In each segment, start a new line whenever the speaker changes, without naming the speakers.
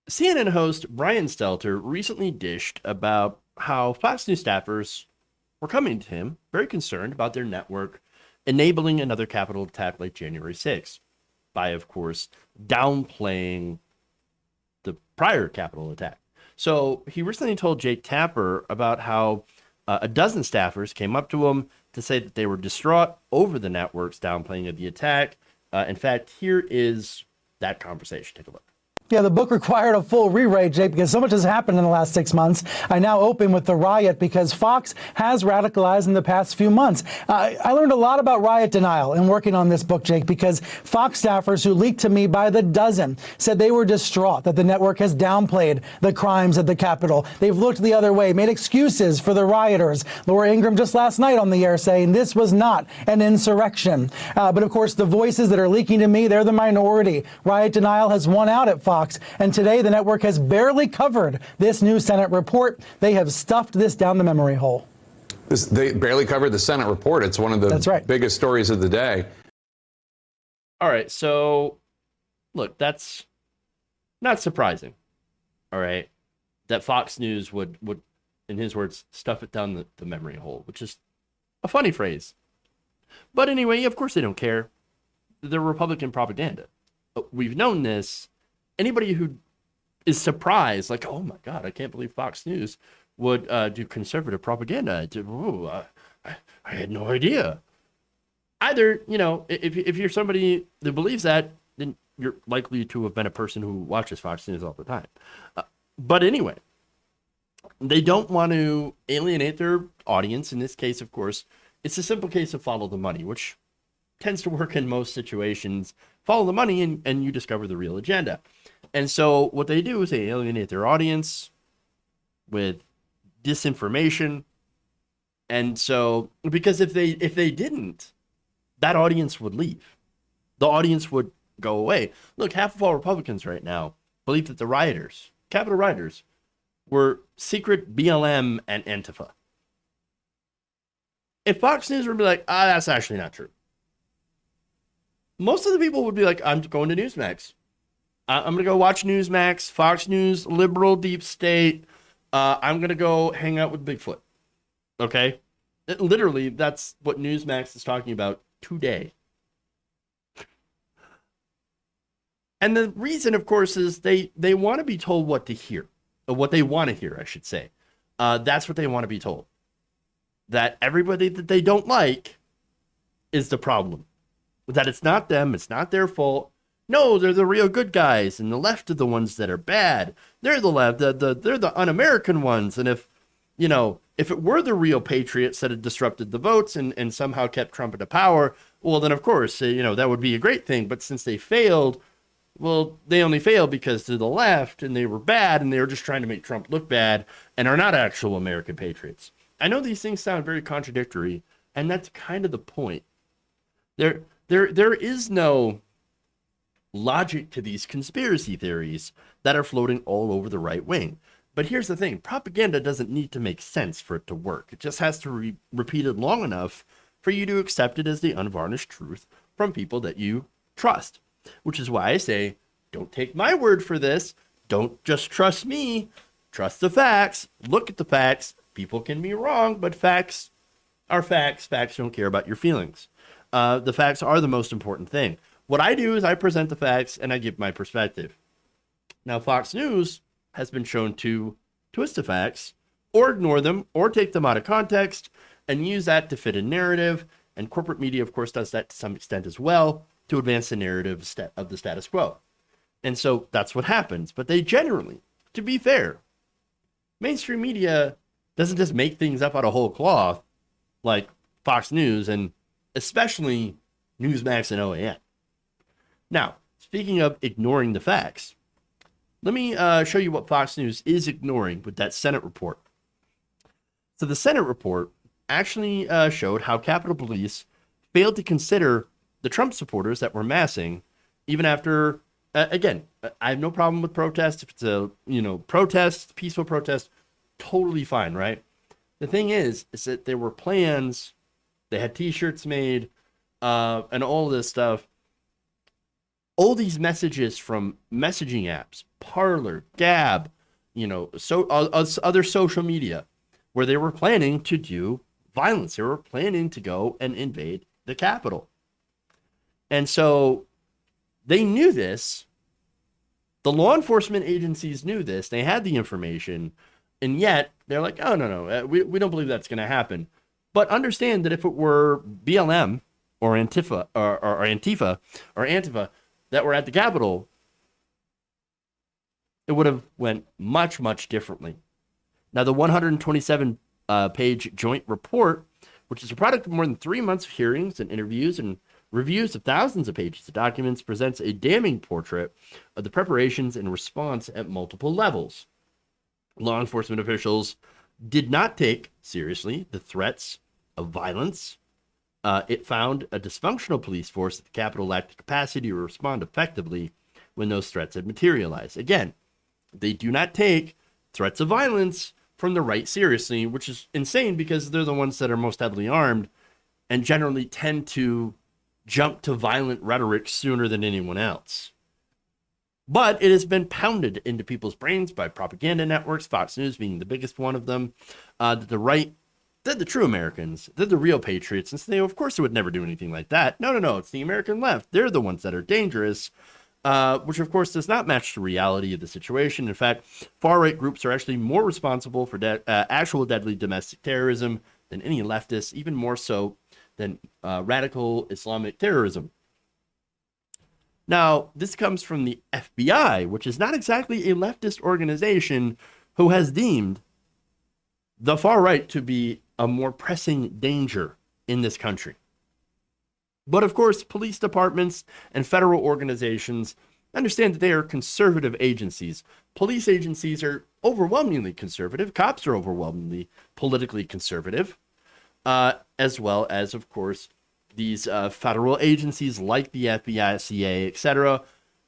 CNN host Brian Stelter recently dished about how Fox News staffers were coming to him very concerned about their network enabling another Capitol attack like January 6th by, of course, downplaying the prior Capitol attack. So he recently told Jake Tapper about how a dozen staffers came up to him to say that they were distraught over the network's downplaying of the attack. In fact, here is that conversation. Take a look.
Yeah, the book required a full rewrite, Jake, because so much has happened in the last 6 months. I now open with the Riot because Fox has radicalized in the past few months. I learned a lot about Riot denial in working on this book, Jake, because Fox staffers who leaked to me by the dozen said they were distraught that the network has downplayed the crimes at the Capitol. They've looked the other way, made excuses for the rioters. Laura Ingraham just last night on the air saying this was not an insurrection. But of course, the voices that are leaking to me, they're the minority. Riot denial has won out at Fox. And today, the network has barely covered this new Senate report. They have stuffed this down the memory hole.
They barely covered the Senate report. It's one of the biggest stories of the day.
All right. So, look, that's not surprising. All right. That Fox News would in his words, stuff it down the memory hole, which is a funny phrase. But anyway, of course they don't care. They're Republican propaganda. We've known this. Anybody who is surprised, like, oh my God, I can't believe Fox News would do conservative propaganda. I had no idea. Either, if you're somebody that believes that, then you're likely to have been a person who watches Fox News all the time. But anyway, they don't want to alienate their audience. In this case, of course, it's a simple case of follow the money, which tends to work in most situations. Follow the money and you discover the real agenda. And so what they do is they alienate their audience with disinformation. And so, because if they didn't, that audience would leave. The audience would go away. Look, half of all Republicans right now believe that the rioters, Capitol rioters, were secret BLM and Antifa. If Fox News would be like, that's actually not true. Most of the people would be like, I'm going to Newsmax. I'm going to go watch Newsmax, Fox News, liberal, deep state. I'm going to go hang out with Bigfoot. Okay? Literally, that's what Newsmax is talking about today. And the reason, of course, is they want to be told what to hear. Or what they want to hear, I should say. That's what they want to be told. That everybody that they don't like is the problem. That it's not them, it's not their fault. No, they're the real good guys, and the left are the ones that are bad. They're the left, they're the un-American ones. And if it were the real patriots that had disrupted the votes and somehow kept Trump into power, well, then of course, that would be a great thing. But since they failed, well, they only failed because they're the left and they were bad and they were just trying to make Trump look bad and are not actual American patriots. I know these things sound very contradictory, and that's kind of the point. There is no logic to these conspiracy theories that are floating all over the right wing. But here's the thing. Propaganda doesn't need to make sense for it to work. It just has to be repeated long enough for you to accept it as the unvarnished truth from people that you trust. Which is why I say, don't take my word for this. Don't just trust me. Trust the facts. Look at the facts. People can be wrong, but facts are facts. Facts don't care about your feelings. The facts are the most important thing. What I do is I present the facts and I give my perspective. Now, Fox News has been shown to twist the facts or ignore them or take them out of context and use that to fit a narrative. And corporate media, of course, does that to some extent as well to advance the narrative of the status quo. And so that's what happens. But they generally, to be fair, mainstream media doesn't just make things up out of whole cloth like Fox News and especially Newsmax and OAN. Now, speaking of ignoring the facts, let me show you what Fox News is ignoring with that Senate report. So the Senate report actually showed how Capitol Police failed to consider the Trump supporters that were massing, even after, again, I have no problem with protests. If it's a, protest, peaceful protest, totally fine, right? The thing is that there were plans, they had t-shirts made, and all this stuff. all these messages from messaging apps, Parler, Gab, other social media, where they were planning to do violence. They were planning to go and invade the Capitol. And so they knew this. The law enforcement agencies knew this. They had the information. And yet they're like, oh, no, we don't believe that's going to happen. But understand that if it were BLM or Antifa or Antifa that were at the Capitol, it would have went much, much differently. Now, the 127 page joint report, which is a product of more than 3 months of hearings and interviews and reviews of thousands of pages of documents, presents a damning portrait of the preparations and response at multiple levels. Law enforcement officials did not take seriously the threats of violence. It found a dysfunctional police force at the Capitol lacked the capacity to respond effectively when those threats had materialized. Again, they do not take threats of violence from the right seriously, which is insane because they're the ones that are most heavily armed and generally tend to jump to violent rhetoric sooner than anyone else. But it has been pounded into people's brains by propaganda networks, Fox News being the biggest one of them, that the right, they're the true Americans, they're the real patriots, and so they, of course, they would never do anything like that. No, it's the American left. They're the ones that are dangerous, which, of course, does not match the reality of the situation. In fact, far-right groups are actually more responsible for actual deadly domestic terrorism than any leftists, even more so than radical Islamic terrorism. Now, this comes from the FBI, which is not exactly a leftist organization, who has deemed the far right to be a more pressing danger in this country. But of course, police departments and federal organizations understand that they are conservative agencies. Police agencies are overwhelmingly conservative. Cops are overwhelmingly politically conservative, as well as, of course, these federal agencies like the FBI, CIA, etc.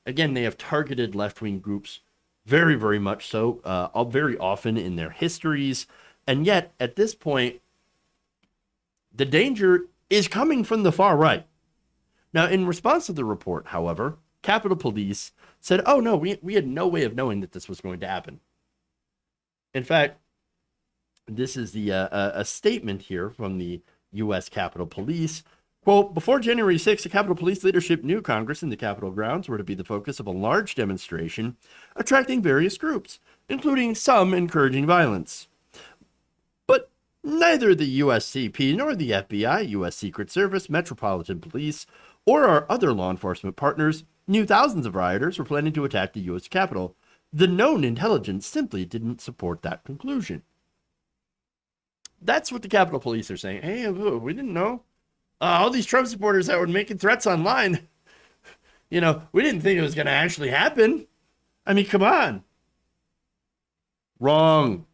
Again, they have targeted left-wing groups very, very much so, very often in their histories. And yet, at this point, the danger is coming from the far right. Now, in response to the report, however, Capitol Police said, oh, no, we had no way of knowing that this was going to happen. In fact, this is a statement here from the U.S. Capitol Police. Quote, before January 6th, the Capitol Police leadership knew Congress and the Capitol grounds were to be the focus of a large demonstration attracting various groups, including some encouraging violence. But neither the USCP nor the FBI, U.S. Secret Service, Metropolitan Police, or our other law enforcement partners knew thousands of rioters were planning to attack the U.S. Capitol. The known intelligence simply didn't support that conclusion. That's what the Capitol Police are saying. Hey, we didn't know. All these Trump supporters that were making threats online, we didn't think it was going to actually happen. I mean, come on. Wrong.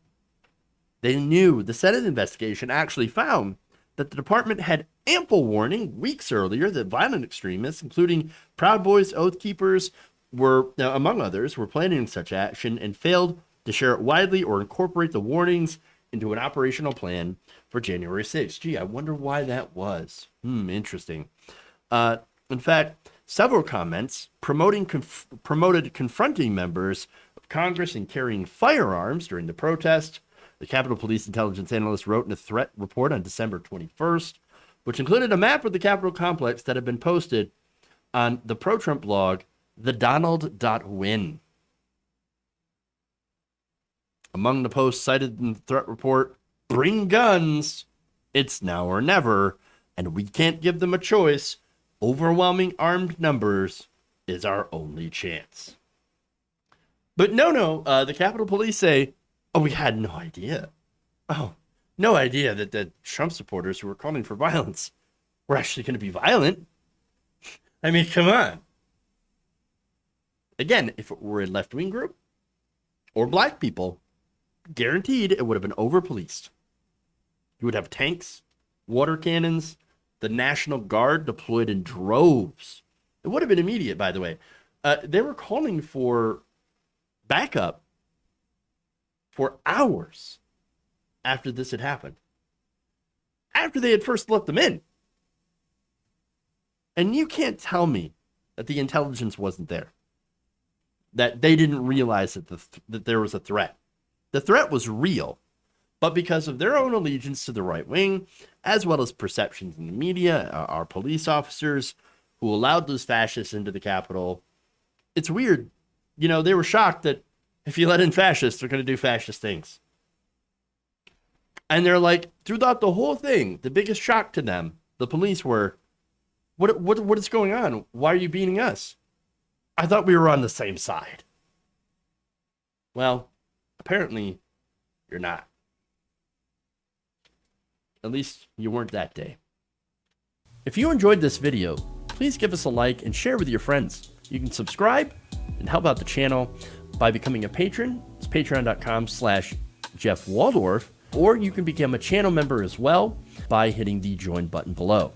They knew. The Senate investigation actually found that the department had ample warning weeks earlier that violent extremists, including Proud Boys, Oath Keepers, among others, were planning such action and failed to share it widely or incorporate the warnings into an operational plan for January 6th. Gee, I wonder why that was. Interesting. In fact, several comments promoted confronting members of Congress and carrying firearms during the protest. The Capitol Police intelligence analyst wrote in a threat report on December 21st, which included a map of the Capitol complex that had been posted on the pro-Trump blog, thedonald.win. Among the posts cited in the threat report, bring guns, it's now or never, and we can't give them a choice. Overwhelming armed numbers is our only chance. But no, the Capitol Police say, oh, we had no idea. Oh, no idea that the Trump supporters who were calling for violence were actually going to be violent. I mean, come on. Again, if it were a left-wing group or black people, guaranteed it would have been over-policed. You would have tanks, water cannons, the National Guard deployed in droves. It would have been immediate, by the way. They were calling for backup for hours after this had happened. After they had first let them in. And you can't tell me that the intelligence wasn't there, that they didn't realize that there was a threat. The threat was real, but because of their own allegiance to the right wing, as well as perceptions in the media, our police officers who allowed those fascists into the Capitol, it's weird. You know, they were shocked that if you let in fascists, they're going to do fascist things. And they're like, throughout the whole thing, the biggest shock to them, the police were, what is going on? Why are you beating us? I thought we were on the same side. Well, apparently you're not. At least you weren't that day. If you enjoyed this video, please give us a like and share with your friends. You can subscribe and help out the channel by becoming a patron. It's patreon.com/Jeff Waldorf, or you can become a channel member as well by hitting the join button below.